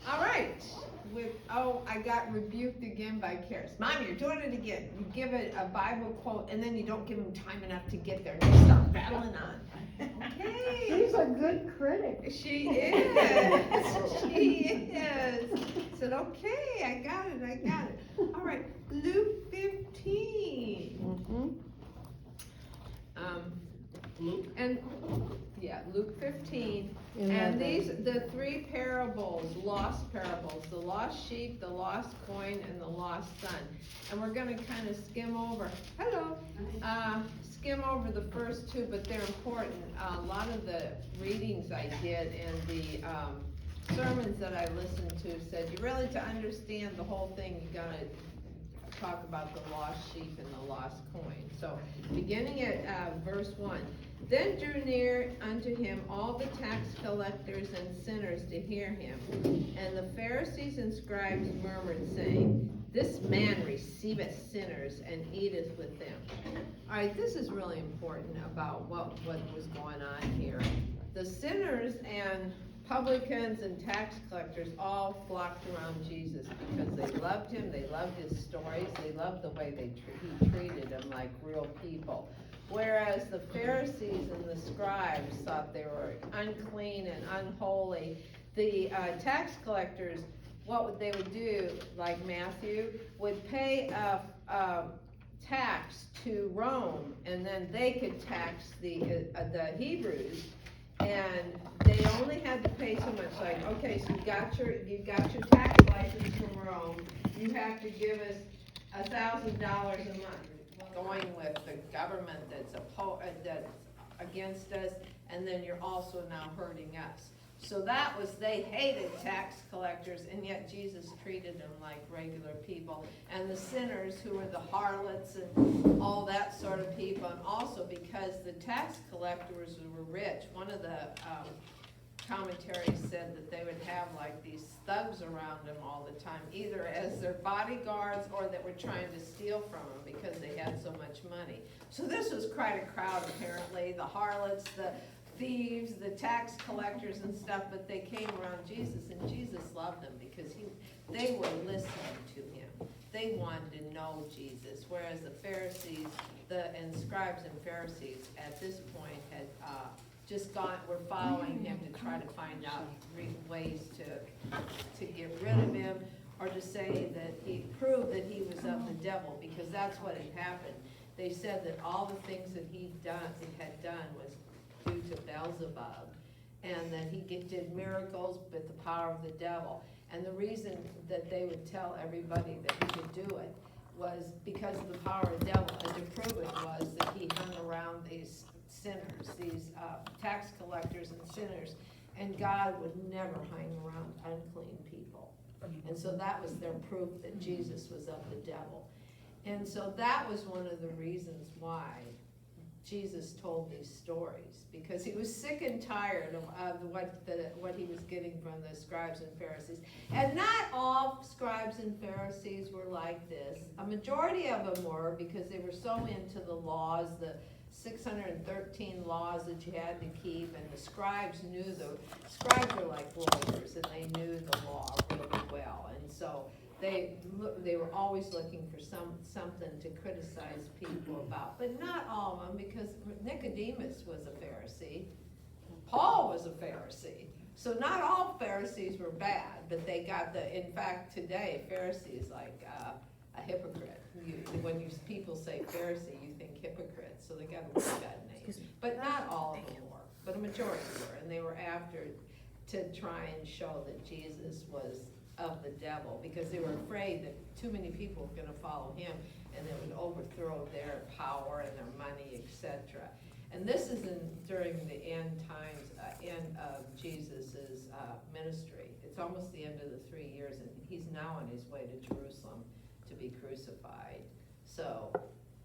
All right. I got rebuked again by Karis. Mom, you're doing it again. You give it a Bible quote, and then you don't give them time enough to get there. And you start battling on. Okay. She's a good critic. She is. She is. I said, okay, I got it. All right, Luke 15. Mm-hmm. And Luke 15. In And that these, version. the three parables, lost parables, the lost sheep, the lost coin, and the lost son. And we're gonna kind of skim over, skim over the first two, but they're important. A lot of the readings I did and the sermons that I listened to said, you really, to understand the whole thing, you gotta talk about the lost sheep and the lost coin. So, beginning at verse 1. Then drew near unto him all the tax collectors and sinners to hear him. And the Pharisees and scribes murmured, saying, This man receiveth sinners and eateth with them. All right, this is really important about what was going on here. The sinners and publicans and tax collectors all flocked around Jesus because they loved him, they loved his stories, they loved the way he treated them like real people. Whereas the Pharisees and the scribes thought they were unclean and unholy. The tax collectors, what they would do, like Matthew, would pay a tax to Rome, and then they could tax the Hebrews. And they only had to pay so much, like, okay, so you got your tax license from Rome, you have to give us $1,000 a month. Going with the government that's against us, and then you're also now hurting us. So that was, they hated tax collectors, and yet Jesus treated them like regular people. And the sinners, who were the harlots and all that sort of people, and also because the tax collectors were rich. One of the commentaries said that they would have like these thugs around them all the time, either as their bodyguards or that were trying to steal from them because they had so much money. So this was quite a crowd apparently, the harlots, the thieves, the tax collectors and stuff, but they came around Jesus, and Jesus loved them because they were listening to him. They wanted to know Jesus, whereas the Pharisees, and scribes and Pharisees at this point had were following him to try to find out ways to get rid of him, or to say that he proved that he was of the devil, because that's what had happened. They said that all the things that he had done was due to Beelzebub, and that he did miracles with the power of the devil. And the reason that they would tell everybody that he could do it was because of the power of the devil, and to prove it was that he hung around these sinners, these tax collectors and sinners, and God would never hang around unclean people. And so that was their proof that Jesus was of the devil. And so that was one of the reasons why Jesus told these stories, because he was sick and tired of what he was getting from the scribes and Pharisees. And not all scribes and Pharisees were like this. A majority of them were, because they were so into the laws, the 613 laws that you had to keep, and the scribes were like lawyers, and they knew the law really well. And so they were always looking for something to criticize people about, but not all of them, because Nicodemus was a Pharisee, Paul was a Pharisee, so not all Pharisees were bad, but they got in fact today, Pharisee is like a hypocrite. When people say Pharisee, you think hypocrite, so they got a really bad name. But not all of them were, but a majority were, and they were after to try and show that Jesus was of the devil, because they were afraid that too many people were going to follow him, and it would overthrow their power and their money, etc. And this is during the end times, end of Jesus's ministry. It's almost the end of the 3 years, and he's now on his way to Jerusalem to be crucified. So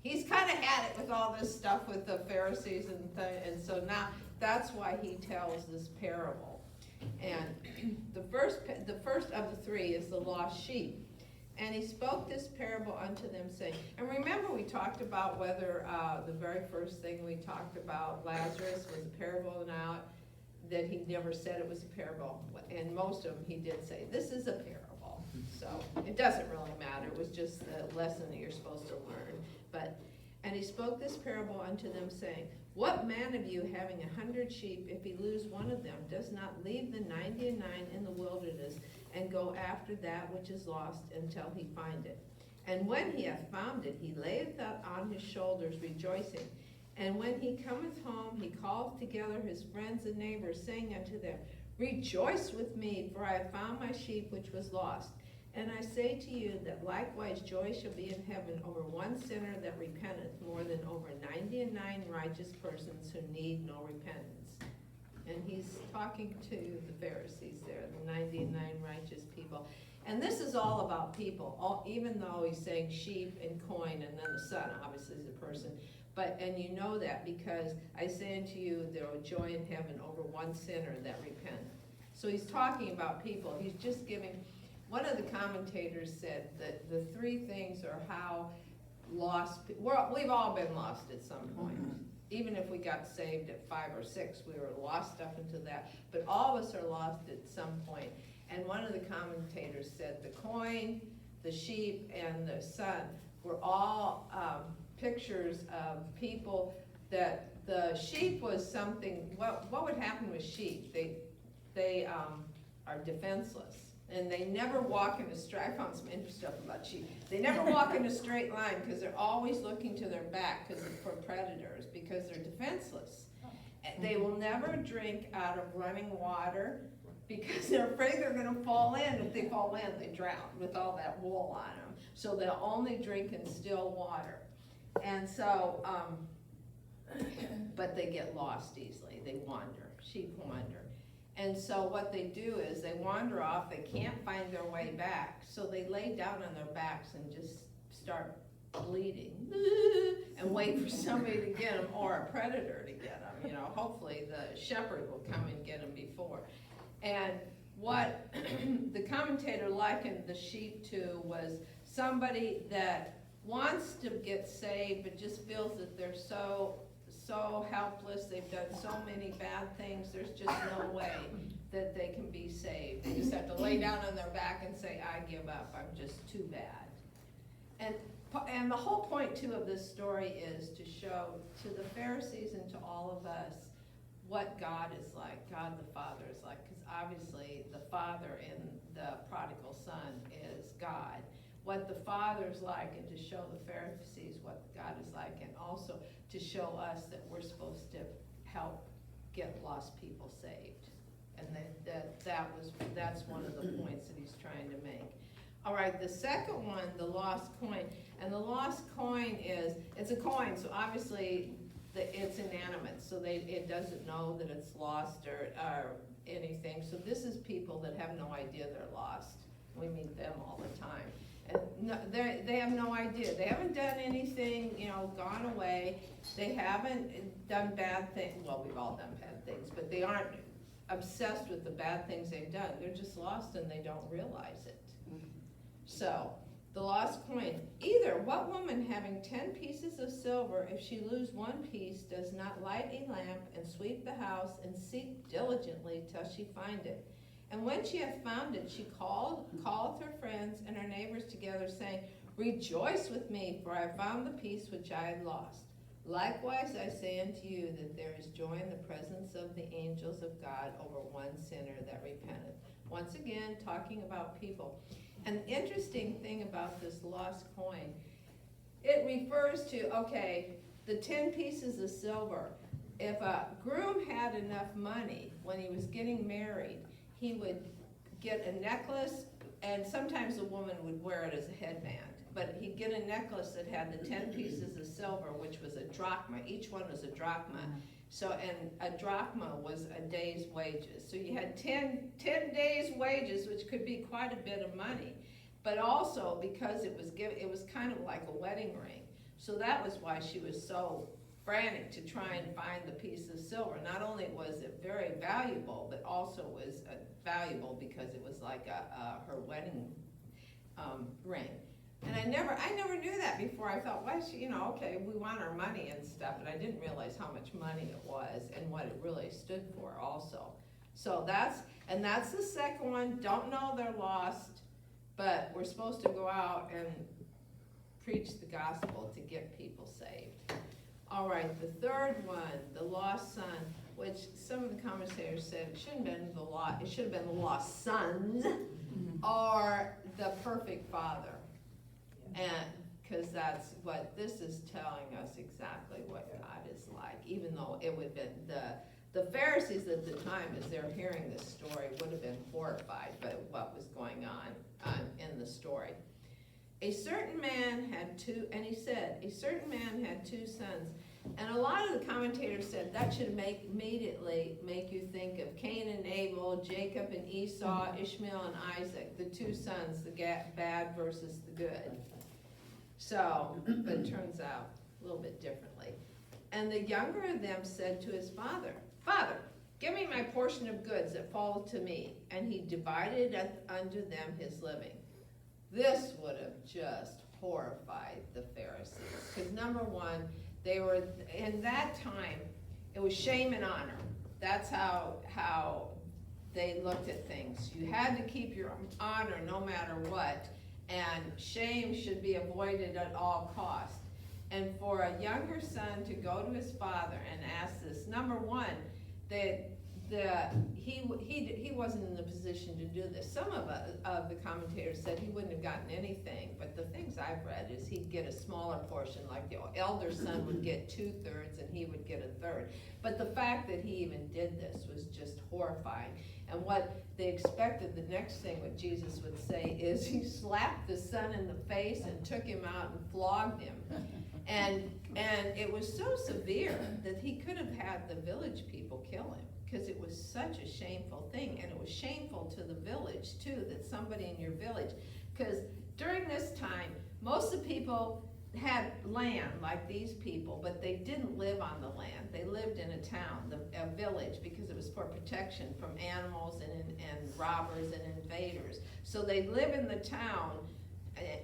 he's kind of had it with all this stuff with the Pharisees and so now that's why he tells this parable. And the first of the three is the lost sheep. And he spoke this parable unto them, saying, and remember we talked about whether the very first thing we talked about, Lazarus, was a parable now. that he never said it was a parable, and most of them he did say, this is a parable. So it doesn't really matter, it was just the lesson that you're supposed to learn. And he spoke this parable unto them, saying, what man of you, having 100 sheep, if he lose one of them, does not leave the 99 in the wilderness, and go after that which is lost until he find it? And when he hath found it, he layeth it on his shoulders, rejoicing. And when he cometh home, he calleth together his friends and neighbors, saying unto them, rejoice with me, for I have found my sheep which was lost. And I say to you that likewise joy shall be in heaven over one sinner that repenteth, more than over 99 righteous persons who need no repentance. And he's talking to the Pharisees there, the 99 righteous people. And this is all about people, even though he's saying sheep and coin, and then the son obviously is a person. And you know that because I say unto you, there are joy in heaven over one sinner that repenteth. So he's talking about people. He's just giving, one of the commentators said that the three things are how lost, we've all been lost at some point. Even if we got saved at 5 or 6, we were lost up into that. But all of us are lost at some point. And one of the commentators said the coin, the sheep, and the son were all pictures of people that the sheep was something, what would happen with sheep? They are defenseless. And they never walk in a straight, I found some interesting stuff about sheep. They never walk in a straight line because they're always looking to their back for predators, because they're defenseless. And they will never drink out of running water because they're afraid they're gonna fall in. If they fall in, they drown with all that wool on them. So they'll only drink in still water. And so, but they get lost easily. They wander, sheep wander. And so what they do is they wander off, they can't find their way back, so they lay down on their backs and just start bleeding and wait for somebody to get them, or a predator to get them. You know, hopefully the shepherd will come and get them before. And what the commentator likened the sheep to was somebody that wants to get saved but just feels that they're so helpless, they've done so many bad things, there's just no way that they can be saved. They just have to lay down on their back and say, I give up, I'm just too bad. And the whole point too of this story is to show to the Pharisees and to all of us what God is like, God the Father is like, because obviously the Father in the Prodigal Son is God. What the Father's like, and to show the Pharisees what God is like, and also to show us that we're supposed to help get lost people saved. And that's one of the points that he's trying to make. All right, the second one, the lost coin. And the lost coin it's a coin, so obviously it's inanimate, so it doesn't know that it's lost or anything. So this is people that have no idea they're lost. We meet them all the time. And no, they have no idea. They haven't done anything, gone away. They haven't done bad things. Well, we've all done bad things, but they aren't obsessed with the bad things they've done. They're just lost and they don't realize it. So, the lost coin. Either what woman having 10 pieces of silver, if she lose one piece, does not light a lamp and sweep the house and seek diligently till she find it? And when she hath found it, she calleth her friends and her neighbors together, saying, rejoice with me, for I have found the piece which I had lost. Likewise I say unto you that there is joy in the presence of the angels of God over one sinner that repenteth. Once again, talking about people. An interesting thing about this lost coin, it refers to, the 10 pieces of silver. If a groom had enough money when he was getting married, he would get a necklace, and sometimes a woman would wear it as a headband, but he'd get a necklace that had the 10 pieces of silver, which was a drachma. Each one was a drachma. So, and a drachma was a day's wages. So you had 10 days' wages, which could be quite a bit of money. But also because it was kind of like a wedding ring. So that was why she was so frantic to try and find the piece of silver. Not only was it very valuable, but also was valuable because it was like her wedding ring. And I never knew that before. I thought, why she, okay, we want our money and stuff, but I didn't realize how much money it was and what it really stood for also. So that's the second one. Don't know they're lost, but we're supposed to go out and preach the gospel to get people saved. All right, the third one, the lost son, which some of the commentators said it shouldn't have been it should have been the lost sons, or the perfect father. And because that's what this is telling us exactly what God is like, even though it would have been the Pharisees at the time, as they're hearing this story, would have been horrified by what was going on in the story. A certain man had two sons. And a lot of the commentators said that should immediately make you think of Cain and Abel, Jacob and Esau, Ishmael and Isaac, the two sons, the bad versus the good. So, but it turns out a little bit differently. And the younger of them said to his father, Father, give me my portion of goods that fall to me. And he divided unto them his living. This would have just horrified the Pharisees. Because number one, they were, in that time, it was shame and honor. That's how they looked at things. You had to keep your honor no matter what. And shame should be avoided at all costs. And for a younger son to go to his father and ask this, number one, that he wasn't in the position to do this. Some of the commentators said he wouldn't have gotten anything, but the things I've read is he'd get a smaller portion, like the elder son would get 2/3 and he would get 1/3. But the fact that he even did this was just horrifying. And what they expected, the next thing what Jesus would say is he slapped the son in the face and took him out and flogged him. And it was so severe that he could have had the village people kill him, because it was such a shameful thing. And it was shameful to the village too, that somebody in your village, because during this time, most of the people had land like these people, but they didn't live on the land. They lived in a town, a village, because it was for protection from animals and robbers and invaders. So they'd live in the town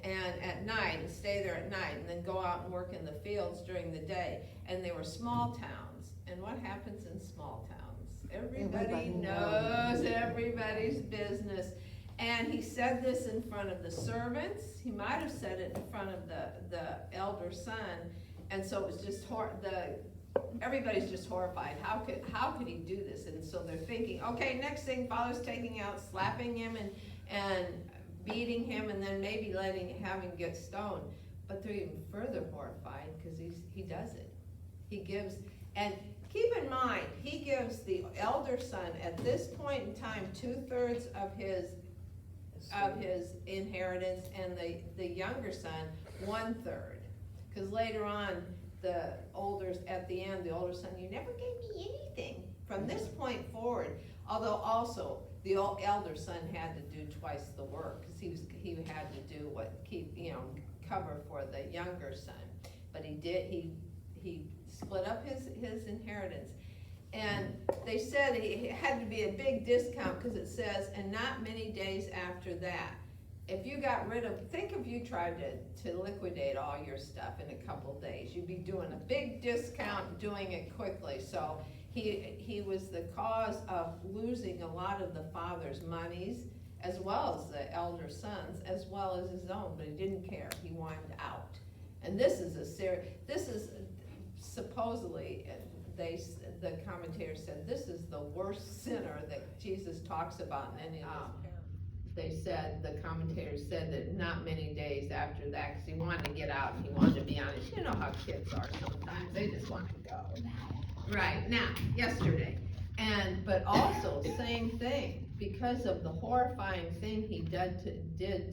and at night and stay there at night and then go out and work in the fields during the day. And they were small towns. And what happens in small towns? Everybody knows everybody's business. And he said this in front of the servants. He might have said it in front of the elder son. And so it was just everybody's just horrified. How could he do this? And so they're thinking, okay, next thing, father's taking out, slapping him and beating him, and then maybe having him get stoned. But they're even further horrified because he does it. He gives, and keep in mind, he gives the elder son at this point in time 2/3 of his inheritance, and the younger son 1/3. Because later on, at the end, the older son, you never gave me anything. From this point forward, although also the elder son had to do twice the work, because he had to do cover for the younger son. But he split up his inheritance. And they said it had to be a big discount, because it says, and not many days after that. If you got rid of, think if you tried to liquidate all your stuff in a couple days, you'd be doing a big discount, doing it quickly. So he was the cause of losing a lot of the father's monies, as well as the elder sons, as well as his own, but he didn't care. He wanted out. And this is supposedly, the commentator said, this is the worst sinner that Jesus talks about in any of his parables. The commentators said that not many days after that, because he wanted to get out and he wanted to be honest. You know how kids are sometimes, they just want to go. Right, now, yesterday. But also, same thing, because of the horrifying thing he did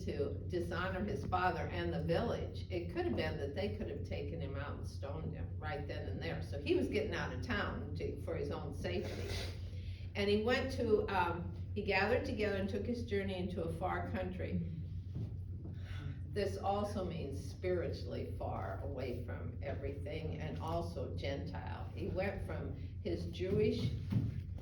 to dishonor his father and the village, it could have been that they could have taken him out and stoned him right then and there. So he was getting out of town for his own safety. And he went to, he gathered together and took his journey into a far country. This also means spiritually far away from everything, and also Gentile. He went from his Jewish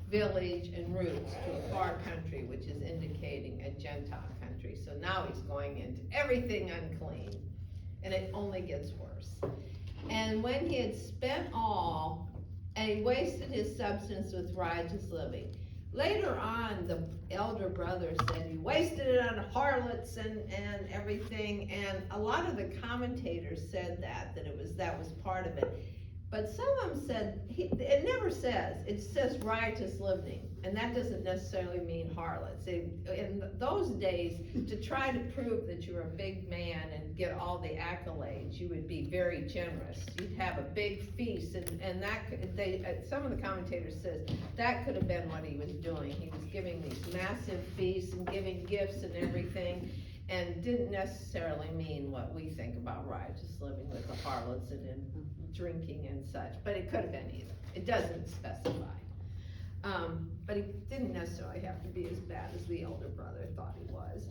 village and roots to a far country, which is indicating a Gentile country. So now he's going into everything unclean, and it only gets worse. And when he had spent all, and he wasted his substance with riotous living. Later on, the elder brother said he wasted it on harlots and everything, and a lot of the commentators said that was part of it. But some of them said, it never says, it says riotous living, and that doesn't necessarily mean harlots. In those days, to try to prove that you're a big man and get all the accolades, you would be very generous. You'd have a big feast, and some of the commentators says that could have been what he was doing. He was giving these massive feasts and giving gifts and everything, and didn't necessarily mean what we think about riotous living with the harlots and drinking and such, but it could have been either. It doesn't specify. But he didn't necessarily have to be as bad as the elder brother thought he was.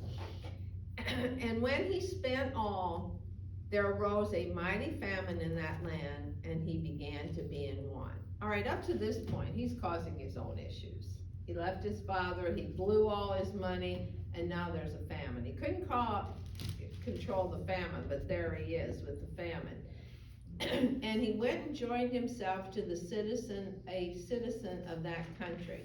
And when he spent all, there arose a mighty famine in that land, and he began to be in want. All right, up to this point, he's causing his own issues. He left his father, he blew all his money, and now there's a famine. He couldn't control the famine, but there he is with the famine. And he went and joined himself to a citizen of that country.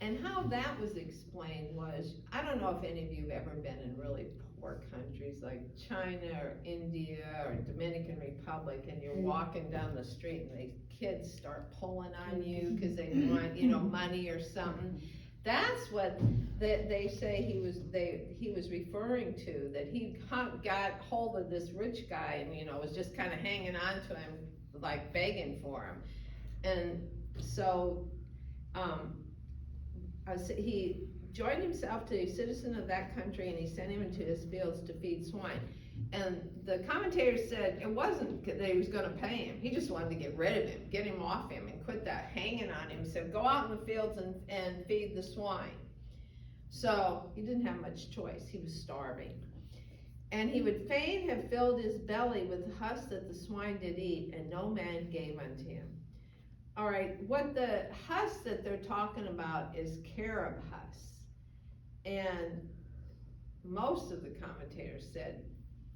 And how that was explained was, I don't know if any of you have ever been in really poor countries like China or India or Dominican Republic, and you're walking down the street and the kids start pulling on you because they want, money or something. That's what they say he was referring to, that he got hold of this rich guy and, was just kind of hanging on to him, like begging for him. And so, he joined himself to a citizen of that country, and he sent him into his fields to feed swine. And the commentators said it wasn't that he was gonna pay him, he just wanted to get rid of him, get him off him, and quit that hanging on him. So go out in the fields and feed the swine. So he didn't have much choice, he was starving. And he would fain have filled his belly with the husk that the swine did eat, and no man gave unto him. All right, what the husk that they're talking about is carob husk. And most of the commentators said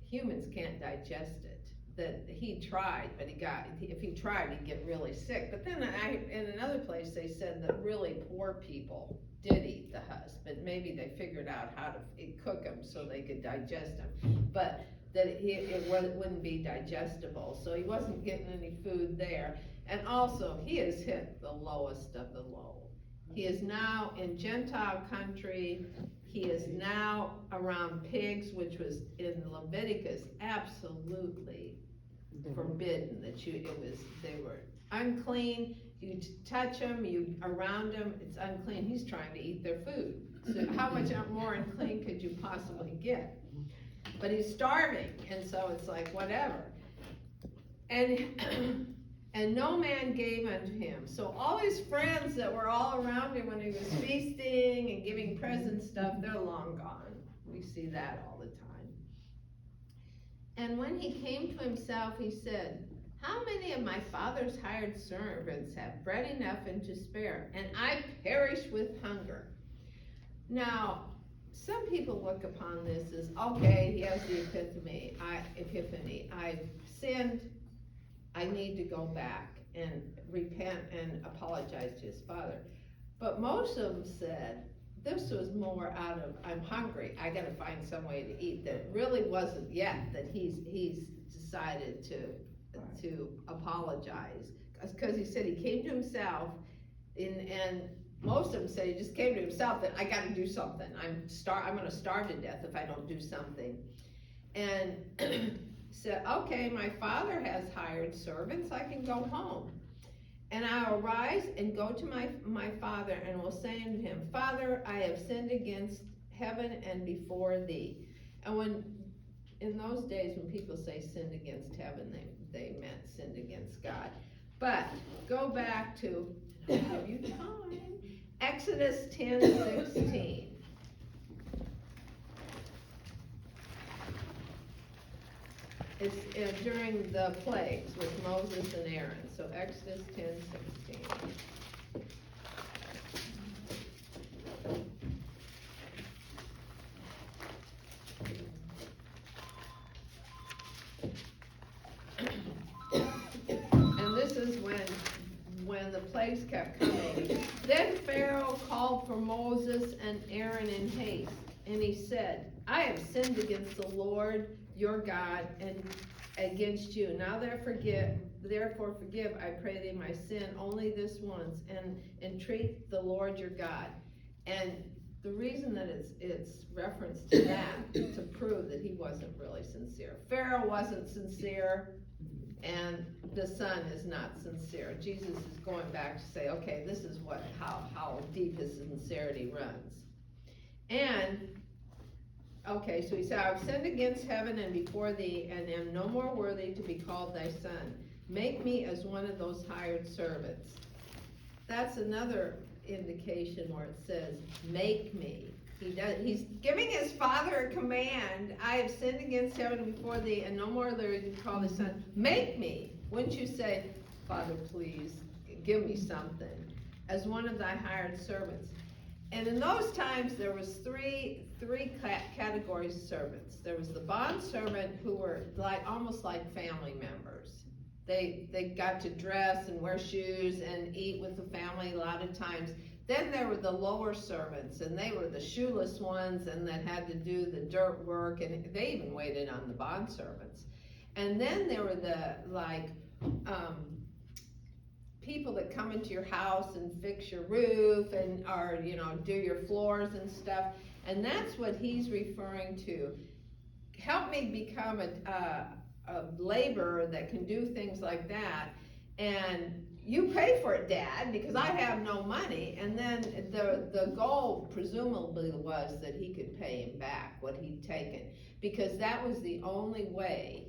humans can't digest it. That he tried, but if he tried, he'd get really sick. But then in another place they said that really poor people did eat the husk, but maybe they figured out how to cook them so they could digest them. But that it wouldn't be digestible, so he wasn't getting any food there. And also, he has hit the lowest of the low. He is now in Gentile country. He is now around pigs, which was in Leviticus absolutely forbidden. They were unclean. You touch them, you around them, it's unclean. He's trying to eat their food. So how much more unclean could you possibly get? But he's starving, and so it's like whatever. And no man gave unto him. So all his friends that were all around him when he was feasting and giving presents stuff, they're long gone. We see that all the time. And when he came to himself, he said, how many of my father's hired servants have bread enough and to spare, and I perish with hunger? Now, some people look upon this as, okay, he has the epiphany. I've sinned. I need to go back and repent and apologize to his father. But most of them said this was more out of, I'm hungry, I gotta find some way to eat. That really wasn't yet that he's decided to apologize. Because he said he came to himself, and most of them said he just came to himself that I gotta do something. I'm gonna starve to death if I don't do something. And said, okay, my father has hired servants, I can go home. And I'll arise and go to my father, and will say unto him, Father, I have sinned against heaven and before thee. And in those days when people say sinned against heaven, they meant sinned against God. But go back to, I'll give you time, Exodus 10:16. It's during the plagues with Moses and Aaron. So Exodus 10:16. plagues kept coming. Then Pharaoh called for Moses and Aaron in haste, and he said, I have sinned against the Lord your God and against you. Now therefore forgive, I pray thee, my sin only this once, and entreat the Lord your God. And the reason that it's reference to that, to prove that he wasn't really sincere. Pharaoh wasn't sincere, and the son is not sincere. Jesus is going back to say, okay, this is how deep his sincerity runs. And, okay, so he said, I've sinned against heaven and before thee, and am no more worthy to be called thy son. Make me as one of those hired servants. That's another indication where it says, make me. He's giving his father a command. I have sinned against heaven before thee, and no more worthy to be called thy son. Make me. Wouldn't you say, Father, please, give me something, as one of thy hired servants. And in those times, there was three categories of servants. There was the bond servant, who were almost like family members. They got to dress and wear shoes and eat with the family a lot of times. Then there were the lower servants, and they were the shoeless ones, and that had to do the dirt work, and they even waited on the bond servants. And then there were the people that come into your house and fix your roof and do your floors and stuff. And that's what he's referring to. Help me become a laborer that can do things like that, and you pay for it, Dad, because I have no money. And then the goal presumably was that he could pay him back what he'd taken, because that was the only way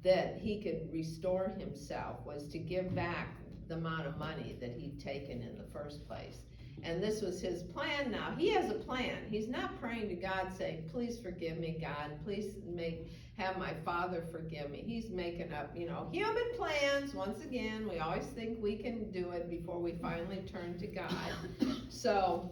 that he could restore himself, was to give back the amount of money that he'd taken in the first place. And this was his plan now. He has a plan. He's not praying to God saying, please forgive me, God. Please have my father forgive me. He's making up, human plans. Once again, we always think we can do it before we finally turn to God. So,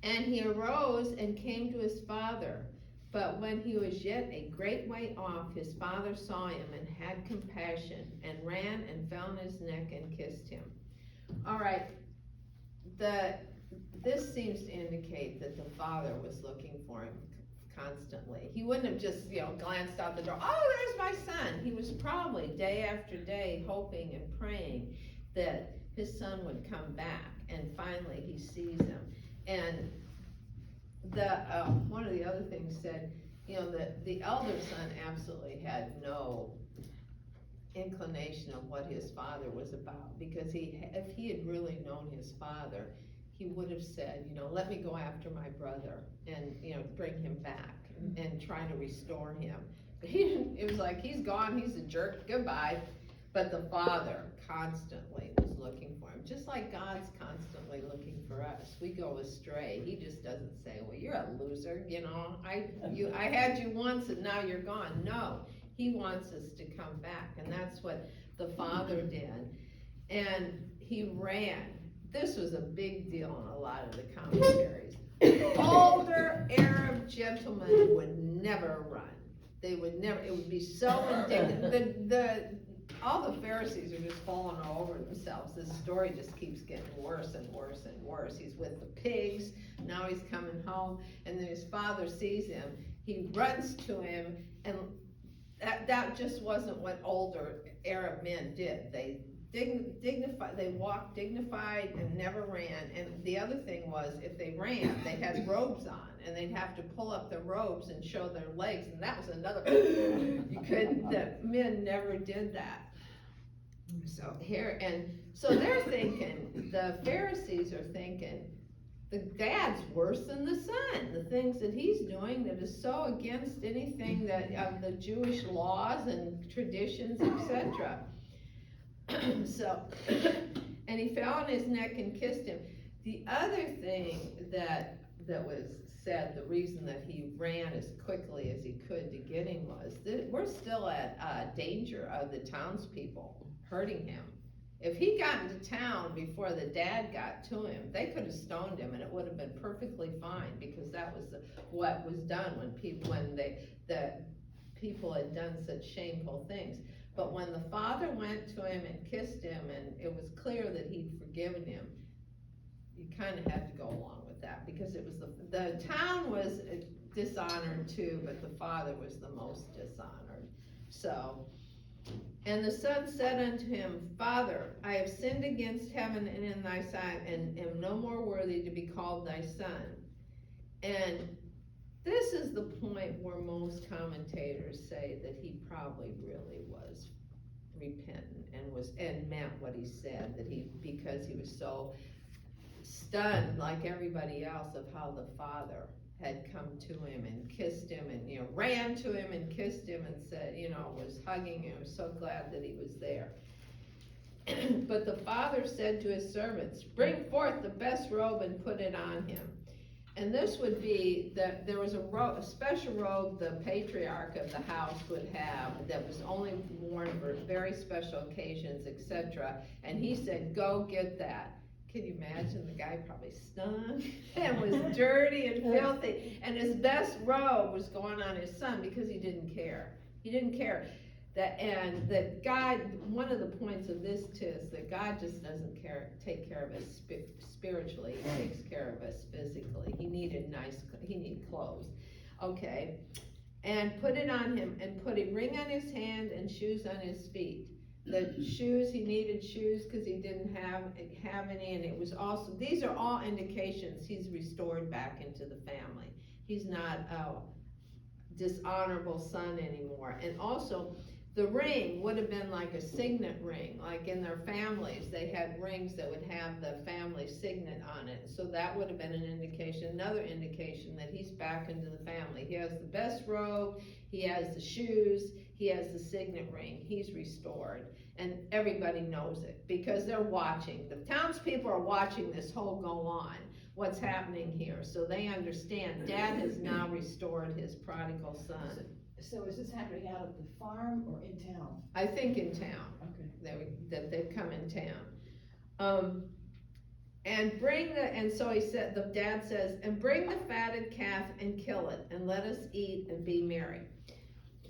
and he arose and came to his father. But when he was yet a great way off, his father saw him and had compassion, and ran and fell on his neck and kissed him. All right. This seems to indicate that the father was looking for him constantly. He wouldn't have just, glanced out the door, oh, there's my son. He was probably day after day hoping and praying that his son would come back, and finally he sees him. And one of the other things said, the elder son absolutely had no inclination of what his father was about, because if he had really known his father, he would have said, let me go after my brother and bring him back and try to restore him. But it was like, he's gone, he's a jerk, goodbye. But the father constantly was looking for him, just like God's constantly looking for us. We go astray. He just doesn't say, well, you're a loser, I had you once and now you're gone. No. He wants us to come back, and that's what the father did. And he ran. This was a big deal in a lot of the commentaries. Older Arab gentlemen would never run. They would never. It would be so indignant. All the Pharisees are just falling all over themselves. This story just keeps getting worse and worse and worse. He's with the pigs. Now he's coming home, and then his father sees him. He runs to him, and that just wasn't what older Arab men did. They walked dignified and never ran. And the other thing was, if they ran, they had robes on, and they'd have to pull up their robes and show their legs, and that was another, the men never did that. So they're thinking, the Pharisees are thinking, the dad's worse than the son. The things that he's doing that is so against anything that of the Jewish laws and traditions, etc. So, and he fell on his neck and kissed him. The other thing that was said, the reason that he ran as quickly as he could to get him was that we're still at danger of the townspeople hurting him. If he'd gotten to town before the dad got to him, they could have stoned him, and it would have been perfectly fine, because that was what was done when the people had done such shameful things. But when the father went to him and kissed him, and it was clear that he'd forgiven him, you kind of had to go along with that, because it was the town was dishonored too, but the father was the most dishonored. So, and the son said unto him, Father, I have sinned against heaven and in thy sight, and am no more worthy to be called thy son. And this is the point where most commentators say that he probably really was repentant and meant what he said, because he was so stunned, like everybody else, of how the father had come to him and kissed him, and ran to him and kissed him and said, was hugging him, was so glad that he was there. But the father said to his servants, bring forth the best robe and put it on him. And this would be that there was a special robe the patriarch of the house would have that was only worn for very special occasions, etc. And he said, go get that. Can you imagine? The guy probably stunk and was dirty and filthy, and his best robe was going on his son because he didn't care. He didn't care. And that God, one of the points of this is that God just doesn't take care of us spiritually. He takes care of us physically. He needed clothes. Okay. And put it on him, and put a ring on his hand and shoes on his feet. The shoes, he needed shoes because he didn't have any, and it was also, these are all indications he's restored back into the family. He's not a dishonorable son anymore. And also, the ring would have been like a signet ring, like in their families, they had rings that would have the family signet on it. So that would have been an indication, another indication that he's back into the family. He has the best robe, he has the shoes, he has the signet ring, he's restored. And everybody knows it because they're watching. The townspeople are watching this whole go on, what's happening here. So they understand Dad has now restored his prodigal son. So is this happening out of the farm or in town? I think in town. Okay. That they've come in town. And so he said, the dad says, and bring the fatted calf and kill it, and let us eat and be merry.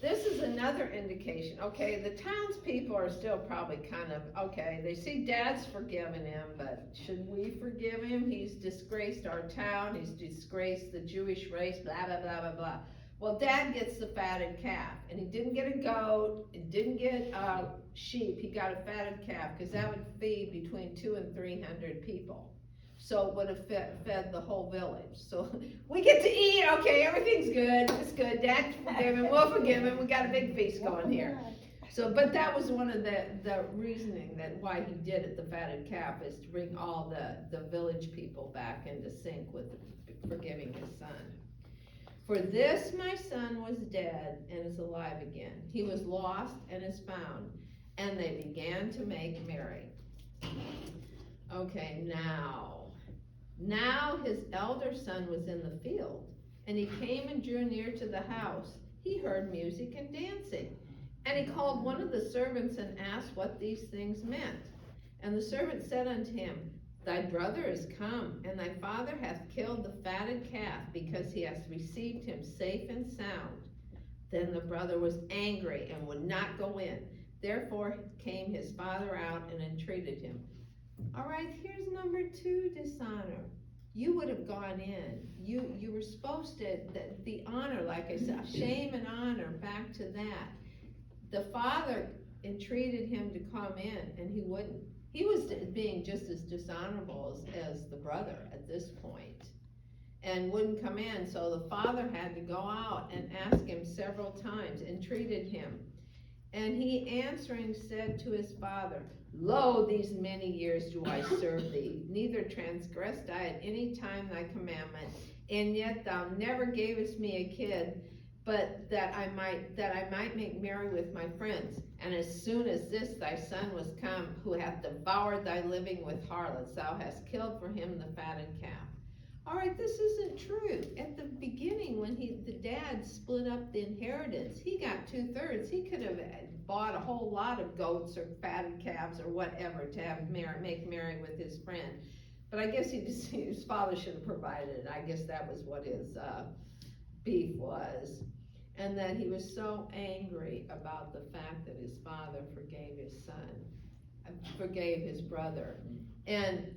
This is another indication. Okay, the townspeople are still probably kind of, okay, they see Dad's forgiven him, but should we forgive him? He's disgraced our town, he's disgraced the Jewish race, blah, blah, blah, blah, blah. Well, Dad gets the fatted calf, and he didn't get a goat, and didn't get a sheep, he got a fatted calf, because that would feed between 200 and 300 people. So it would have fed the whole village. So we get to eat, okay, everything's good, it's good, Dad's forgiven, we'll forgive him, we got a big feast going here. So, but that was one of the reasoning that why he did it, the fatted calf, is to bring all the village people back into sync with forgiving his son. For this my son was dead and is alive again. He was lost and is found. And they began to make merry. Okay, now his elder son was in the field, and he came and drew near to the house. He heard music and dancing. And he called one of the servants and asked what these things meant. And the servant said unto him, Thy brother is come, and thy father hath killed the fatted calf, because he hath received him safe and sound. Then the brother was angry and would not go in. Therefore came his father out and entreated him. All right, here's number 2 dishonor. You would have gone in. You were supposed to, the honor, like I said, shame and honor, back to that. The father entreated him to come in, and he wouldn't. He was being just as dishonorable as the brother at this point, and wouldn't come in. So the father had to go out and ask him several times, entreated him. And he answering said to his father, Lo, these many years do I serve thee, neither transgressed I at any time thy commandment, and yet thou never gavest me a kid, but that I might make merry with my friends. And as soon as this thy son was come, who hath devoured thy living with harlots, thou hast killed for him the fatted calf. All right, this isn't true. At the beginning, when the dad split up the inheritance, he got 2/3. He could have bought a whole lot of goats or fatted calves or whatever to have make merry with his friend. But I guess his father should have provided it. I guess that was what his beef was. and that he was so angry about the fact that his father forgave his brother. And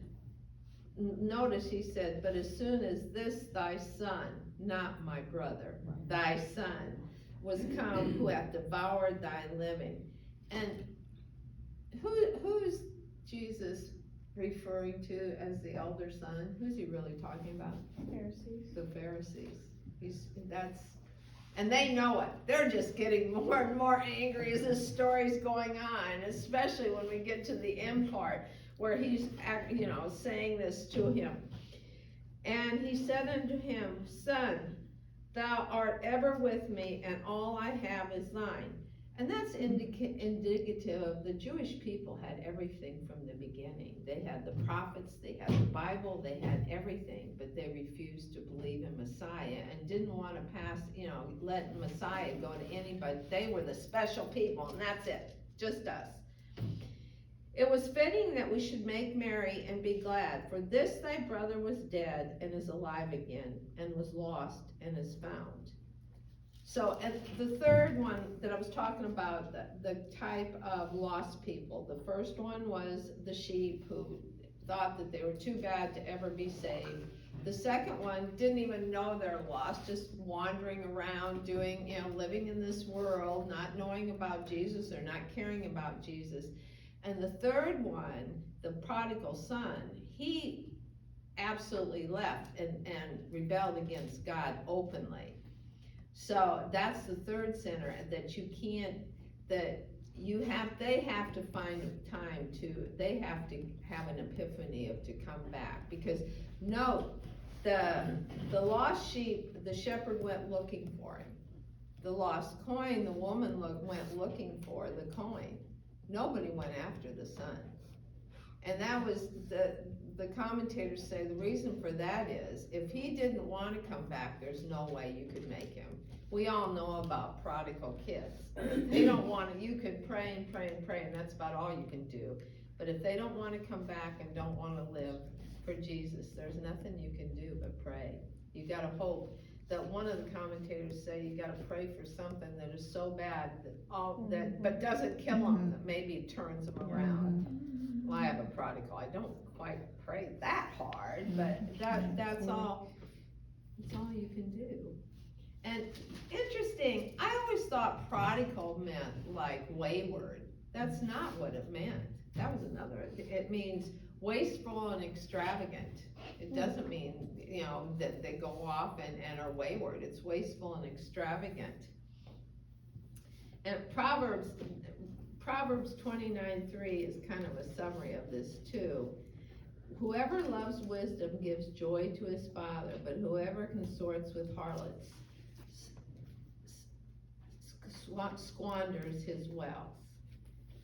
notice he said, but as soon as this thy son, not my brother, thy son, was come who hath devoured thy living. And who's Jesus referring to as the elder son? Who's he really talking about? Pharisees. The Pharisees. And they know it. They're just getting more and more angry as this story's going on, especially when we get to the end part where he's, saying this to him. And he said unto him, Son, thou art ever with me, and all I have is thine. And that's indicative of the Jewish people had everything from the beginning. They had the prophets, they had the Bible, they had everything, but they refused to believe in Messiah and didn't want to let Messiah go to anybody. They were the special people, and that's it, just us. It was fitting that we should make merry and be glad, for this thy brother was dead and is alive again, and was lost and is found. So, and the third one that I was talking about, the type of lost people. The first one was the sheep who thought that they were too bad to ever be saved. The second one didn't even know they're lost, just wandering around living in this world, not knowing about Jesus or not caring about Jesus. And the third one, the prodigal son, he absolutely left and rebelled against God openly. So that's the third sinner that they have to find time they have to have an epiphany to come back. Because note, the lost sheep, the shepherd went looking for him. The lost coin, the woman went looking for the coin. Nobody went after the son. And that was the commentators say the reason for that is, if he didn't want to come back, there's no way you could make him. We all know about prodigal kids. They don't want to, you can pray and pray and pray, and that's about all you can do. But if they don't want to come back and don't want to live for Jesus, there's nothing you can do but pray. You gotta hope. That one of the commentators say you gotta pray for something that is so bad but doesn't kill them, that maybe turns them around. Well, I have a prodigal. I don't quite pray that hard, but that's all you can do. And interesting, I always thought prodigal meant like wayward. That's not what it meant. That was it means wasteful and extravagant. It doesn't mean, that they go off and are wayward. It's wasteful and extravagant. And Proverbs 29:3 is kind of a summary of this too. Whoever loves wisdom gives joy to his father, but whoever consorts with harlots squanders his wealth.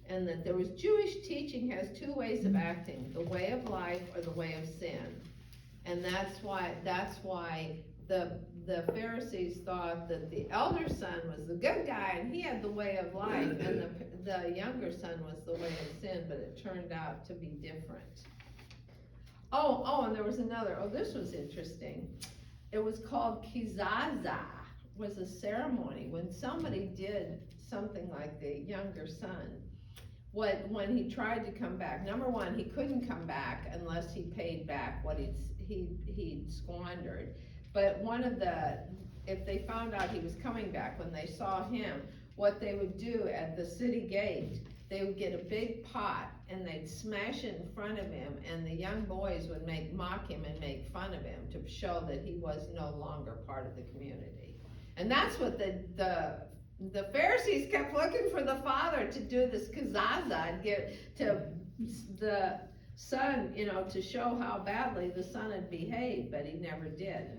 And that there was Jewish teaching has two ways of acting, the way of life or the way of sin. And that's why the Pharisees thought that the elder son was the good guy and he had the way of life, and the younger son was the way of sin, but it turned out to be different. And there was another, this was interesting. It was called kizaza, was a ceremony when somebody did something like the younger son. When he tried to come back, number one, he couldn't come back unless he paid back what he'd squandered. But if they found out he was coming back, when they saw him, what they would do at the city gate, they would get a big pot and they'd smash it in front of him, and the young boys would mock him and make fun of him to show that he was no longer part of the community. And that's what the Pharisees kept looking for the father to do this kazaza and give to the son, to show how badly the son had behaved, but he never did.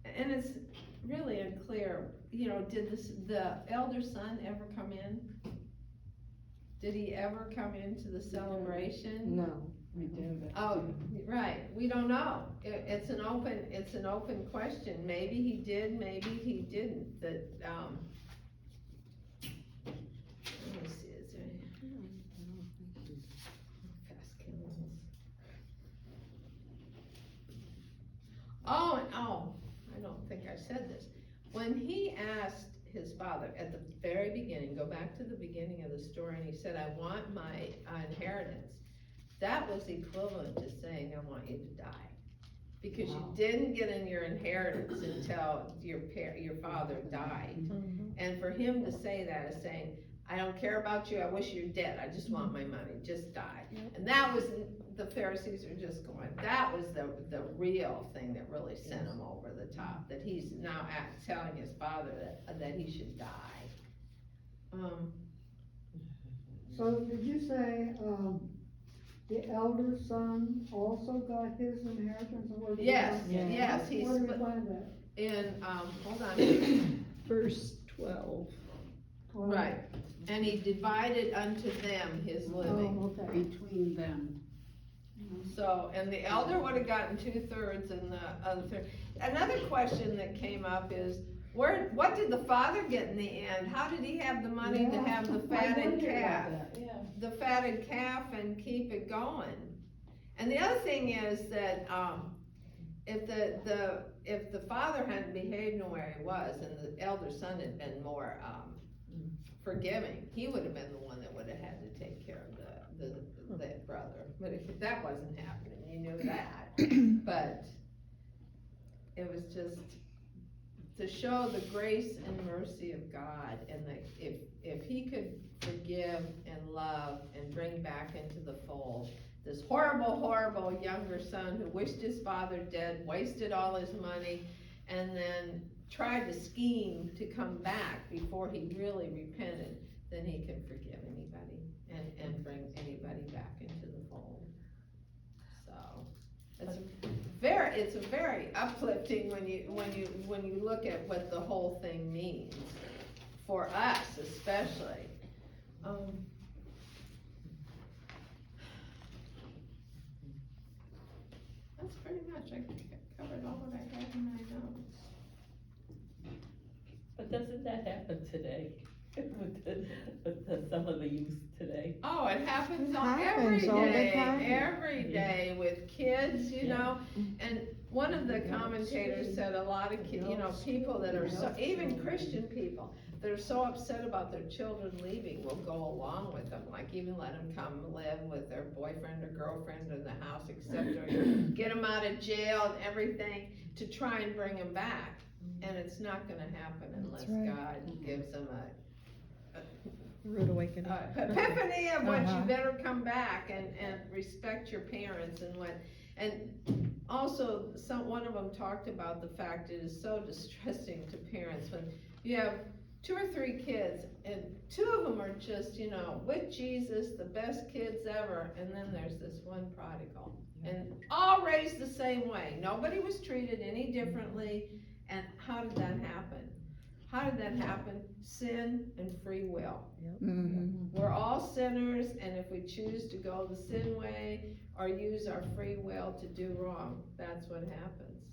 And it's really unclear, did the elder son ever come in? Did he ever come into the celebration? No, we didn't. Oh, right, we don't know. It's an open question. Maybe he did, maybe he didn't. Let me see, is there any fast kills? I don't think I said this. when he asked his father at the very beginning, go back to the beginning of the story, and he said, I want my inheritance, that was equivalent to saying, I want you to die. Because you didn't get in your inheritance until your father died. And for him to say that is saying, I don't care about you, I wish you're dead, I just want my money, just die. And that was, the Pharisees are just going, that was the real thing that really sent him over the top, that he's now telling his father that he should die. So did you say, the elder son also got his inheritance, or where did Yes, we find that? yes, he's Where did we find that? in, hold on, Verse 12. Well, right, and he divided unto them his living. Oh, okay. Between them. So, and the elder would have gotten 2/3 and the other third. Another question that came up is, what did the father get in the end? How did he have the money to Yeah, have the I fatted wondered about calf? that, yeah. The fatted calf and keep it going. And the other thing is that, if the father hadn't behaved the way he was, and the elder son had been more, forgiving, he would have been the one that would have had to take care of the brother. But if that wasn't happening, you knew that. But it was just to show the grace and mercy of God, and that if he could forgive and love and bring back into the fold this horrible younger son who wished his father dead, wasted all his money, and then tried to scheme to come back before he really repented, then he can forgive anybody and bring anybody back into the fold. So, it's a very uplifting when you look at what the whole thing means, for us especially. That's pretty much, I covered all that I had in my notes. But doesn't that happen today with some of the youth today? Oh, it happens It every happens all the day, time. every day with kids, you know? And one of the commentators said a lot of people that are so, even Christian people, that are so upset about their children leaving will go along with them, like even let them come live with their boyfriend or girlfriend in the house, etc. Get them out of jail and everything to try and bring them back. And it's not gonna happen unless right. God gives them a Rude awakening. epiphany of what you Uh-huh. better come back and respect your parents and also one of them talked about the fact it is so distressing to parents when you have 2 or 3 kids and 2 of them are just, with Jesus, the best kids ever, and then there's this one prodigal. And all raised the same way. Nobody was treated any differently. And how did that happen? How did that happen? Sin and free will. Mm-hmm. We're all sinners, and if we choose to go the sin way or use our free will to do wrong, that's what happens.